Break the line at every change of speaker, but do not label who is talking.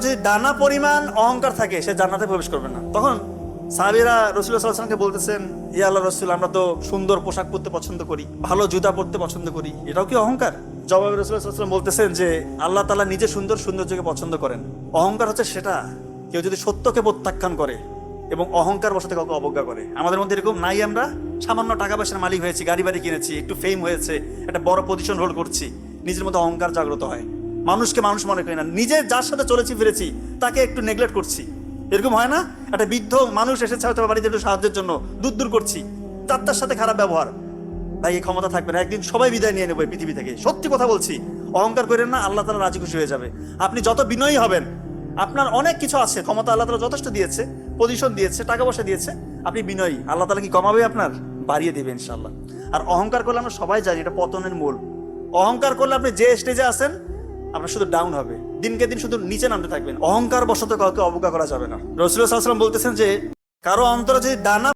যদি দানা পরিমাণ অহংকার থাকে সে জান্নাতে প্রবেশ করবে না। তখন সাহাবীরা রাসূলুল্লাহ সাল্লাল্লাহু আলাইহি ওয়াসাল্লামকে বলতেছেন, ইয়া আল্লাহর রাসূল, আমরা তো সুন্দর পোশাক পরতে পছন্দ করি, ভালো জুতা পরতে পছন্দ করি, এটাও কি অহংকার? জবাবে রাসূলুল্লাহ সাল্লাল্লাহু আলাইহি ওয়াসাল্লাম বলতেছেন যে আল্লাহ তাআলা নিজে সৌন্দর্যকে পছন্দ করেন। অহংকার হচ্ছে সেটা, কেউ যদি সত্যকে প্রত্যাখ্যান করে এবং অহংকার বশত কাউকে অবজ্ঞা করে। আমাদের মধ্যে এরকম নাই? আমরা সামান্য টাকা পয়সার মালিক হয়েছি, গাড়ি বাড়ি কিনেছি, একটু ফেম হয়েছে, একটা বড় পজিশন হোল্ড করছি, নিজের মধ্যে অহংকার জাগ্রত হয়, মানুষকে মানুষ মনে করি না, নিজে যার সাথে চলেছি ফিরেছি তাকে একটু নেগলেক্ট করছি। এরকম হয় না? একটা বৃদ্ধ মানুষ এসেছে হয়তো বাড়িতে একটু সাহায্যের জন্য, দূর করছি, তার সাথে খারাপ ব্যবহার। ভাই, এই ক্ষমতা থাকবে না, একদিন সবাই বিদায় নিয়ে নেবো এই পৃথিবী থেকে। সত্যি কথা বলছি, অহংকার করেন না, আল্লাহ তাআলা রাজি খুশি হয়ে যাবে। আপনি যত বিনয়ী হবেন, আপনার অনেক কিছু আছে, ক্ষমতা আল্লাহ তাআলা যথেষ্ট দিয়েছে, পজিশন দিয়েছে, টাকা পয়সা দিয়েছে, আপনি বিনয়ী, আল্লাহ তাআলা কি কমাবে? আপনার বাড়িয়ে দিবে ইনশাআল্লাহ। আর অহংকার করলে আমরা সবাই জানি এটা পতনের মূল। অহংকার করলে আপনি যে স্টেজে আছেন আপনার শুধু ডাউন হবে, দিনকে দিন শুধু নিচে নামতে থাকবেন। অহংকার বশত কাউকে অবজ্ঞা করা যাবে না। রাসূলুল্লাহ সাল্লাল্লাহু আলাইহি ওয়াসাল্লাম বলতেছেন যে কারো অন্তরে যদি দানা